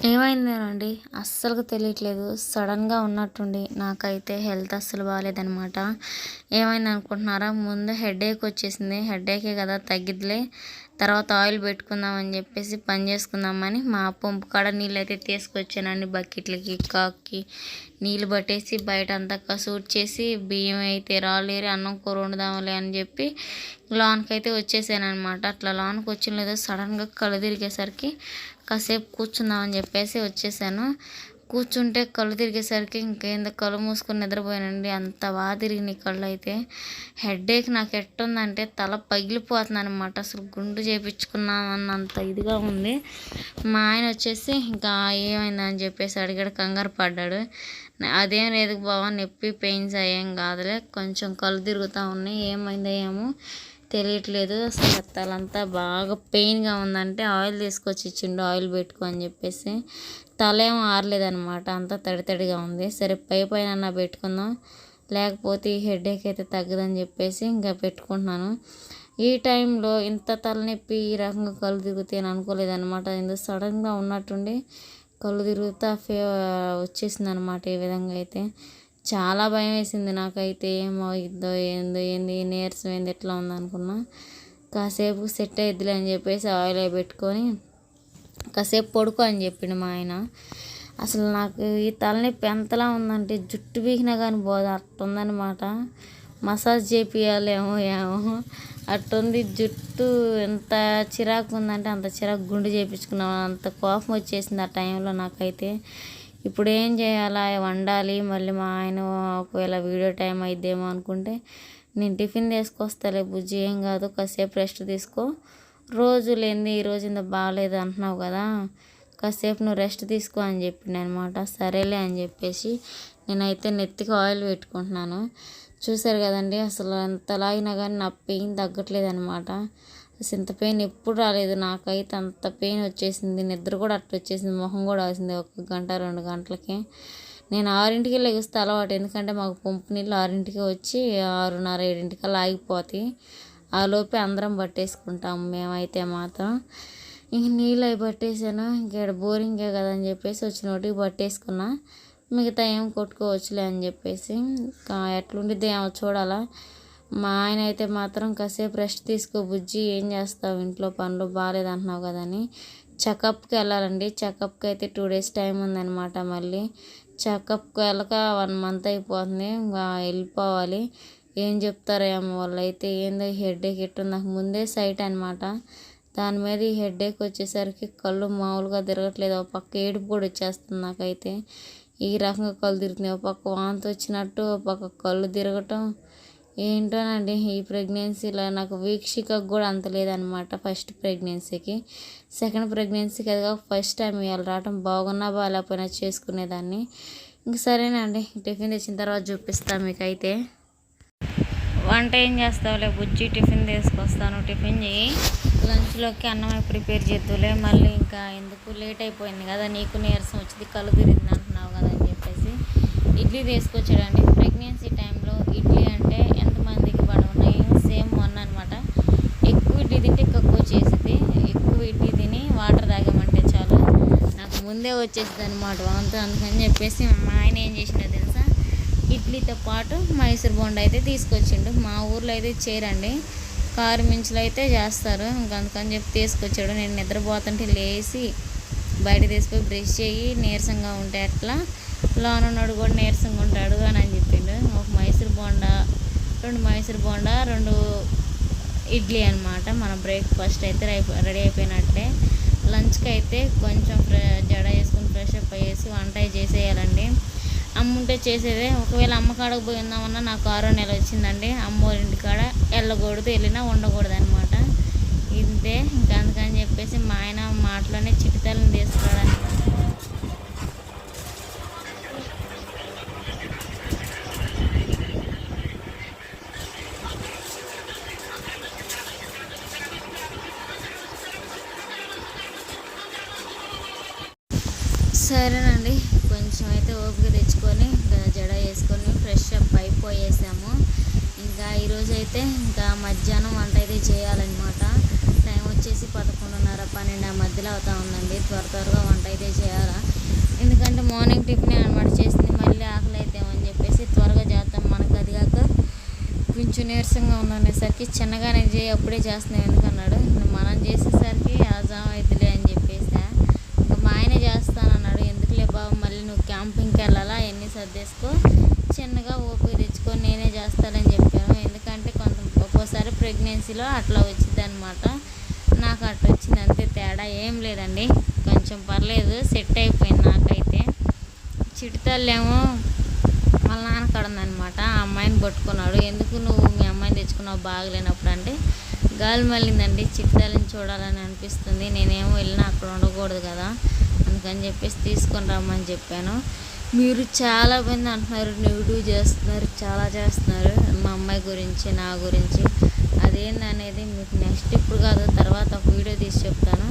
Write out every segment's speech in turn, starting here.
ఏమైందేనండి అస్సలుకు తెలియట్లేదు. సడన్‌గా ఉన్నట్టుండి నాకైతే హెల్త్ అస్సలు బాలేదనమాట. ఏమైందనుకుంటున్నారా? ముందు హెడేక్ వచ్చేసింది. హెడేకే కదా తగ్గిద్దిలే. తర్వాత ఆయిల్ పెట్టుకుందాం అని చెప్పేసి పని చేసుకుందామని మా పంపు కాడ నీళ్ళైతే తీసుకొచ్చానండి. బకెట్లకి, కాక్కి నీళ్ళు పట్టేసి బయట అంతా కసూర్చేసి బియ్యం అయితే రాలేరి అన్నం కూర వండుదాంలే అని చెప్పి లోన్కైతే వచ్చేసానమాట. అట్లా లోన్కి వచ్చిన లేదో సడన్‌గా కళ్ళు తిరిగేసరికి కాసేపు కూర్చుందామని చెప్పేసి వచ్చేసాను. కూర్చుంటే కళ్ళు తిరిగేసరికి ఇంకేందో కళ్ళు మూసుకొని నిద్రపోయానండి. అంత బాగా తిరిగినాయి కళ్ళు అయితే. హెడేక్ నాకు ఎట్టుందంటే తల పగిలిపోతుంది అనమాట. అసలు గుండు చేయించుకున్నాం అన్నంత ఇదిగా ఉంది. మా ఆయన వచ్చేసి ఇంకా ఏమైందని చెప్పేసి అడిగాడు, కంగారు పడ్డాడు. అదేం లేదు బావ, నొప్పి పెయిన్స్ అయ్యేం కాదులే, కొంచెం కళ్ళు తిరుగుతూ ఉన్నాయి, ఏమైందో ఏమో తెలియట్లేదు, అసలు తలంతా బాగా పెయిన్గా ఉందంటే ఆయిల్ తీసుకొచ్చి ఇచ్చిండు, ఆయిల్ పెట్టుకో అని చెప్పేసి. తల ఏమో ఆరలేదనమాట, అంతా తడి తడిగా ఉంది. సరే పైన పెట్టుకుందాం, లేకపోతే ఈ హెడేక్ అయితే తగ్గదని చెప్పేసి ఇంకా పెట్టుకుంటున్నాను. ఈ టైంలో ఇంత తలనొప్పి ఈ రకంగా కళ్ళు తిరుగుతాయి అని అనుకోలేదన్నమాట. ఎందుకు సడన్గా ఉన్నట్టుండి కళ్ళు తిరుగుతా వచ్చేసింది అనమాట. ఈ విధంగా అయితే చాలా భయం వేసింది నాకైతే. ఏమో ఇద్దో ఏంది నీరసం ఏంది ఎట్లా ఉందనుకున్నా. కాసేపు సెట్ అయిద్దిలే అని చెప్పేసి ఆయిల్ అవి పెట్టుకొని కాసేపు పడుకో అని చెప్పిండు మా ఆయన. అసలు నాకు ఈ తలనొప్పి ఎంతలా ఉందంటే జుట్టు పీకినా కానీ పోదు, అట్టుందనమాట. మసాజ్ చేపియాలేమో ఏమో అట్టుంది. జుట్టు ఎంత చిరాకు ఉందంటే అంత చిరాకు, గుండు చేయించుకున్నాం అంత కోపం వచ్చేసింది ఆ టైంలో నాకైతే. ఇప్పుడు ఏం చేయాలా, వండాలి, మళ్ళీ మా ఆయన ఒకవేళ వీడియో టైం అయిద్దేమో అనుకుంటే నేను టిఫిన్ తీసుకొస్తాలే బుజ్జి, ఏం కాదు, కాసేపు రెస్ట్ తీసుకో, రోజు లేనిది ఈరోజు ఇంత బాగాలేదు అంటున్నావు కదా, కాసేపు నువ్వు రెస్ట్ తీసుకో అని చెప్పిండు అనమాట. సరేలే అని చెప్పేసి నేనైతే నెత్తికి ఆయిల్ పెట్టుకుంటున్నాను. చూసారు కదండి, అసలు ఎంత లాగినా కానీ నా పెయిన్ తగ్గట్లేదు అనమాట. అసలు ఇంత పెయిన్ ఎప్పుడు రాలేదు నాకైతే. అంత పెయిన్ వచ్చేసింది, నిద్ర కూడా అట్లా వచ్చేసింది, మొహం కూడా వేసింది 1 గంట 2 గంటలకి. నేను 6ంటికి లెగిస్తే అలవాటు, ఎందుకంటే మాకు పంపు నీళ్ళు 6ంటికి వచ్చి 6:30 7ంటికల్లా ఆగిపోతాయి. ఆ లోపే అందరం పట్టేసుకుంటాము మేమైతే మాత్రం. ఇంక నీళ్ళు అవి పట్టేసాను, ఇంకేడ బోరింగే కదా అని చెప్పేసి వచ్చినోటికి పట్టేసుకున్నా. మిగతా ఏం కొట్టుకోవచ్చులే అని చెప్పేసి ఇంకా ఎట్లుండిద్ది ఏమో చూడాలా. మా ఆయన అయితే మాత్రం కాసేపు రెస్ట్ తీసుకో బుజ్జి, ఏం చేస్తావు ఇంట్లో పనులు బాగాలేదంటున్నావు కదని చెకప్కి వెళ్ళాలండి. చెకప్కి అయితే 2 days టైం ఉందన్నమాట. మళ్ళీ చెకప్కి వెళ్ళక 1 month అయిపోతుంది, ఇంకా వెళ్ళిపోవాలి. ఏం చెప్తారో ఏమో వాళ్ళు అయితే. ఏందో హెడేక్ ఎట్టుంది, నాకు ముందే సైట్ అనమాట, దాని మీద ఈ హెడేక్ వచ్చేసరికి కళ్ళు మామూలుగా తిరగట్లేదు. ఒక పక్క ఏడుపు కూడా వచ్చేస్తుంది నాకైతే. ఈ రకంగా కళ్ళు తిరుగుతున్నాయి, ఒక పక్క వాంతి వచ్చినట్టు, ఒక పక్క కళ్ళు తిరగటం. ఏంటోనండి ఈ ప్రెగ్నెన్సీలో నాకు వీక్షికకు కూడా అంత లేదనమాట. ఫస్ట్ ప్రెగ్నెన్సీకి, సెకండ్ ప్రెగ్నెన్సీకి అదిగా ఫస్ట్ టైం ఇవాళ రావటం. బాగున్నా బాగాలేకపోయినా చేసుకునేదాన్ని. ఇంక సరేనండి, టిఫిన్ తెచ్చిన తర్వాత చూపిస్తాను మీకైతే. వంట ఏం చేస్తావులే బుజ్జి, టిఫిన్ తీసుకొస్తాను, టిఫిన్ చేయి, లంచ్లోకి అన్నమే ప్రిపేర్ చేద్దులే, మళ్ళీ ఇంకా ఎందుకు లేట్ అయిపోయింది కదా, నీకు నీరసం వచ్చింది కళ్ళు తిరిగింది అంటున్నావు కదా అని చెప్పేసి ఇడ్లీ తీసుకొచ్చాడండి. ప్రెగ్నెన్సీ టైంలో ఇడ్లీ అంటే ఎంతమందికి పడున్నాయి, సేమ్ మొన్న అనమాట. ఎక్కువ ఇడ్లీ తింటే కక్కువ చేసేది, ఎక్కువ ఇడ్లీ తిని వాటర్ తాగామంటే చాలు నాకు ముందే వచ్చేసింది అనమాట వాంతో. అందుకని చెప్పేసి మా ఆయన ఏం చేసిండో తెలుసా, ఇడ్లీతో పాటు మైసూర్ బోండా అయితే తీసుకొచ్చిండు. మా ఊర్లో అయితే చేయరండి, కారు మించులు అయితే చేస్తారు. ఇంకా అందుకని చెప్పి తీసుకొచ్చాడు. నేను నిద్రపోతుంటే లేచి బయట తీసుకుపోయి బ్రష్ చేయి, నీరసంగా ఉంటే అట్లా లోన్ ఉన్నాడు కూడా నీరసంగా ఉంటాడు అని చెప్పిండు. ఒక మైసూర్ బోండా, 2 మైసూర్ బోండా, 2 ఇడ్లీ అనమాట. మన బ్రేక్ఫాస్ట్ అయితే రెడీ అయిపోయినట్టే. లంచ్కి అయితే కొంచెం జడ వేసుకుని ఫ్రెష్ అప్ అయ్యేసి వంట చేసేయాలండి. అమ్ముంటే చేసేదే. ఒకవేళ అమ్మ కాడకు పోయిందామన్నా నాకు 6వ నెల వచ్చిందండి. అమ్మోరింటి కాడ వెళ్ళకూడదు, వెళ్ళినా ఉండకూడదు అనమాట. ఇంతే. ఇంకా అందుకని చెప్పేసి మా ఆయన మాటలోనే చిటితలను తీసుకురావడానికి సరేనండి, కొంచెం అయితే ఓపిక తెచ్చుకొని జడ వేసుకొని ఫ్రెష్ అప్ అయిపోయేసాము. ఇంకా ఈరోజు అయితే ఇంకా మధ్యాహ్నం వంట అయితే చేయాలన్నమాట. టైం వచ్చేసి 11:30 12 మధ్యలో అవుతా ఉందండి. త్వరగా వంట అయితే చేయాలా. మార్నింగ్ టిఫిన్ అనమాట చేసింది. మళ్ళీ ఆకలి అవుతామని చెప్పేసి త్వరగా చేద్దాం, మనకు అది కాక కొంచెం నీరసంగా ఉందనేసరికి చిన్నగానే చేయి అప్పుడే చేస్తున్నాం ఎందుకన్నాడు. మనం చేసేసరికి ఆజాం అవుతులే అని చెప్పేసా. ఇంకా మా ఆయన చేస్తానన్నాడు. ఎందుకులే బాబు మళ్ళీ నువ్వు క్యాంపింగ్కి వెళ్ళాలా, ఎన్ని సర్దేసుకో, చిన్నగా ఓపిక తెచ్చుకొని నేనే చేస్తానని చెప్పాను. ఎందుకంటే ఒక్కోసారి ప్రెగ్నెన్సీలో అట్లా వచ్చింది అనమాట. నాకు అట్లా వచ్చింది అంతే, తేడా ఏం లేదండి. కొంచెం పర్లేదు, సెట్ అయిపోయింది నాకైతే. చిటితల్లేమో వాళ్ళ నాన్న కడుందనమాట, ఆ అమ్మాయిని పట్టుకున్నాడు. ఎందుకు నువ్వు మీ అమ్మాయిని తెచ్చుకున్నావు బాగలేనప్పుడు అంటే, గాలి మళ్ళిందండి, చిటితల్లిని చూడాలని అనిపిస్తుంది, నేనేమో వెళ్ళినా అక్కడ ఉండకూడదు కదా, అందుకని చెప్పేసి తీసుకొని రమ్మని చెప్పాను. మీరు చాలామంది అంటున్నారు, నెగిటివ్ చేస్తున్నారు, చాలా చేస్తున్నారు మా అమ్మాయి గురించి, నా గురించి. అదేందనేది మీకు నెక్స్ట్ ఇప్పుడు కాదు తర్వాత ఒక వీడియో తీసి చెప్తాను.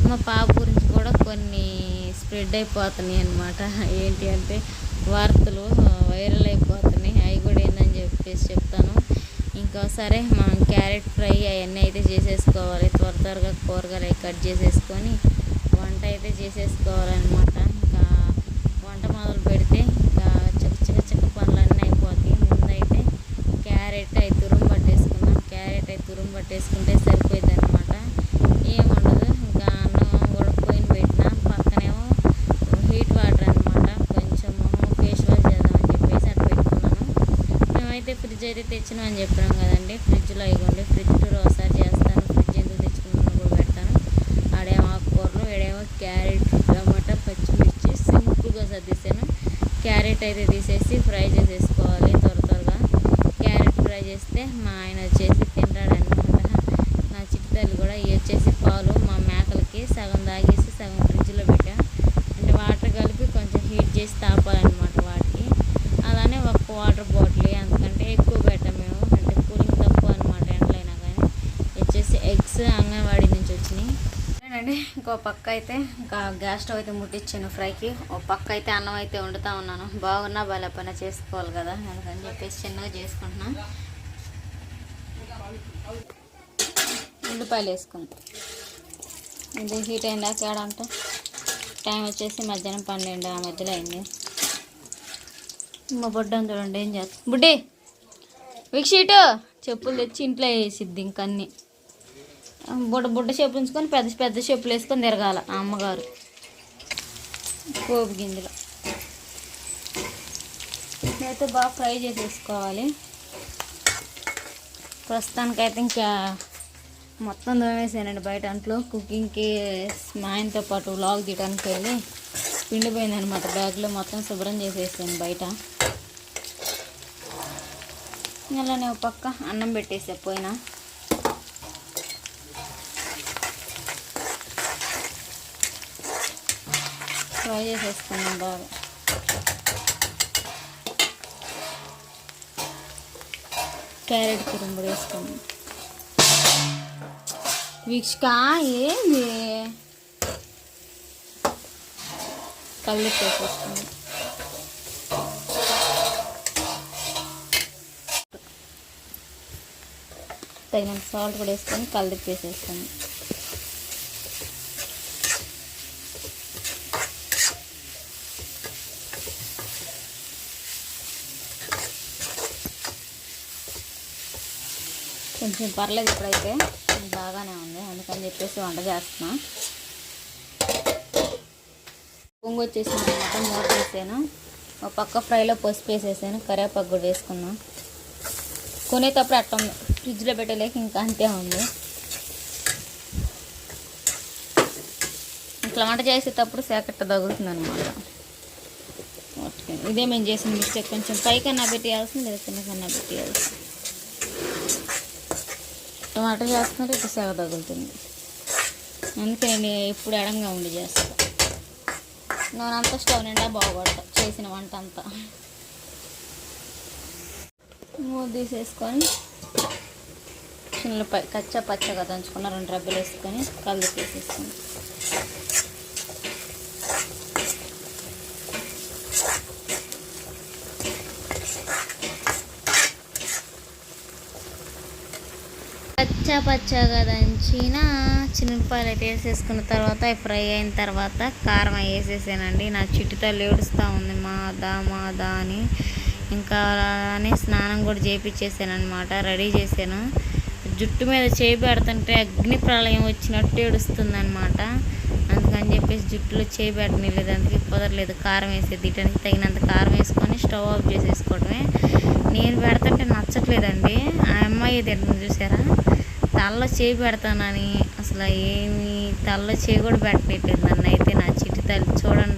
మా పాప గురించి కూడా కొన్ని స్ప్రెడ్ అయిపోతున్నాయి అన్నమాట. ఏంటి అంటే వార్తలు వైరల్ అయిపోతున్నాయి, అవి కూడా ఏందని చెప్పేసి చెప్తాను. ఇంకా సరే, మనం క్యారెట్ ఫ్రై అవన్నీ అయితే చేసేసుకోవాలి. త్వరగా కూరగాయలు కట్ చేసేసుకొని వంట అయితే చేసేసుకోవాలన్నమాట. ఇంకా వంట మొదలు పెడితే ఇంకా చిక్క పనులన్నీ అయిపోతాయి. ముందైతే క్యారెట్ అవి తురుము పట్టేసుకుంటే సరిపోయింది అనమాట, ఏముండదు. ఇంకా అన్నం కూడా పొయ్యిన పెట్టిన, పక్కనేమో హీట్ వాటర్ అనమాట, కొంచెం ఫేస్ వాష్ చేద్దామని చెప్పేసి అటు పెట్టుకున్నాను. మేమైతే ఫ్రిడ్జ్ అయితే తెచ్చినామని చెప్పినాం కదండి, ఫ్రిడ్జ్లో ఇవ్వండి, ఫ్రిడ్జ్ టూర్ ఒకసారి చేస్తాను, ఫ్రిడ్జ్ ఎందుకు తెచ్చుకున్నాను కూడా పెడతాను. ఆడేమో ఆకుకూరలు, ఏడేమో క్యారెట్, టమాటా, పచ్చిమిర్చి సింపుల్గా సర్దిస్తాను. క్యారెట్ అయితే తీసేసి ఫ్రై చేసేసుకోవాలి త్వరగా. క్యారెట్ ఫ్రై చేస్తే మా ఆయన వచ్చేసి తింటాడనమాట. నా చిట్టుతల్లి కూడా ఇవి వచ్చేసి పాలు మా మేకలకి సగం తాగేసి సగం ఫ్రిడ్జ్లో పెట్టా, అంటే వాటర్ కలిపి కొంచెం హీట్ చేసి తాపాలన్నమాట వాటికి. అలానే ఒక వాటర్ బాటిల్, అంతకంటే ఎక్కువ పెట్టాం మేము, అంటే కూలింగ్ తక్కువ అనమాట ఎండలైనా కానీ. వచ్చేసి ఎగ్స్ అంగన్వాడీ నుంచి వచ్చినాయి అండి. ఇంకో పక్క అయితే ఇంకా గ్యాస్ స్టవ్ అయితే ముట్టించాను ఫ్రైకి, ఒక పక్క అయితే అన్నం అయితే వండుతూ ఉన్నాను. బాగున్నా బాగా పైన చేసుకోవాలి కదా, అందుకని చెప్పేసి చిన్నగా చేసుకుంటున్నాను. ఉల్లిపాయలు వేసుకుంటాం. ఇది హీట్ అయిందా కేడంటే టైం వచ్చేసి మధ్యాహ్నం 12 ఆ మధ్యలో అయింది. మా బొడ్డ చూడండి ఏం చేస్తా, బుడ్డి విక్షీటు చెప్పులు తెచ్చి ఇంట్లో వేసిద్ది. ఇంకన్నీ బుడ్డ చెప్పులు ఉంచుకొని పెద్ద చెప్పులు వేసుకొని తిరగాల ఆ అమ్మగారు. పోపు గింజలు అయితే బాగా ఫ్రై చేసేసుకోవాలి. ప్రస్తుతానికైతే ఇంకా మొత్తం దోమేసానండి బయట అంట్లో. కుకింగ్కి మా ఆయనతో పాటు వ్లాగ్ తీయడానికి వెళ్ళి పిండిపోయిందనమాట, బ్యాగ్లో మొత్తం శుభ్రం చేసేసాను బయట. అలానే ఒక పక్క అన్నం పెట్టేసా పోయినా. ఫ్రై చేసేసుకున్నాం బాగా. క్యారెట్ తురుము కూడా వేసుకున్నాం. వీక్షిక ఏంది కళ్ళు వేసేసుకున్నాం. తగినంత సాల్ట్ కూడా వేసుకొని కలిపి వేసేస్తాను. కొంచెం పర్లేదు, ఇప్పుడైతే బాగానే ఉంది, అందుకని చెప్పేసి వంట చేస్తున్నా. పొంగు వచ్చేసిన అనమాట, మూత వేసాను. ఒక పక్క ఫ్రైలో పసుపు వేసేసాను, కరివేపాకు కూడా వేసుకున్నా. కొనేటప్పుడు అట్లా ఉంది, ఫ్రిడ్జ్లో పెట్టలేక ఇంకా అంతే ఉంది. ఇట్లా వంట చేసేటప్పుడు సేకట్ట తగులుతుంది అనమాట. ఇదే మేము చేసిన మిస్టేక్, కొంచెం పైకన్నా పెట్టేయాల్సింది లేదా కిందకన్నా పెట్టేయాల్సింది. టమాటా చేస్తున్నారు, ఇప్పుడు సెగ తగులుతుంది, అందుకే నేను ఎప్పుడు ఎడంగా ఉండి చేస్తాను. నేనంతా స్టవ్ నిండా బాగుపడతా చేసిన వంట అంతా. మూత తీసేసుకొని చిన్నపాయ పచ్చగా దంచుకున్న 2 రబ్బలు వేసుకొని కళ్ళు తీసేసుకొని పచ్చాగా దంచిన చిన్నపాయలు అయితే వేసేసుకున్న తర్వాత అవి ఫ్రై అయిన తర్వాత కారం వేసేసానండి. నా చిట్టి తల్లి ఏడుస్తూ ఉంది మాదా అని. ఇంకా అలానే స్నానం కూడా చేయించేసాను అనమాట, రెడీ చేశాను. జుట్టు మీద చేయి పెడుతుంటే అగ్ని ప్రళయం వచ్చినట్టు ఏడుస్తుంది అనమాట. అందుకని చెప్పేసి జుట్టులో చేయి పెట్టలేదు, అందుకే కుదరలేదు. కారం వేసేది ఇటానికి తగినంత కారం వేసుకొని స్టవ్ ఆఫ్ చేసేసుకోవడమే. నేను పెడుతుంటే నచ్చట్లేదండి, ఆ అమ్మాయి తింటుంది చూసారా, తలలో చేయి పెడతానని అసలు ఏమి తలలో చేయి కూడా పెట్టలేదు నన్ను అయితే. నా చిట్టి తల్లి చూడండి.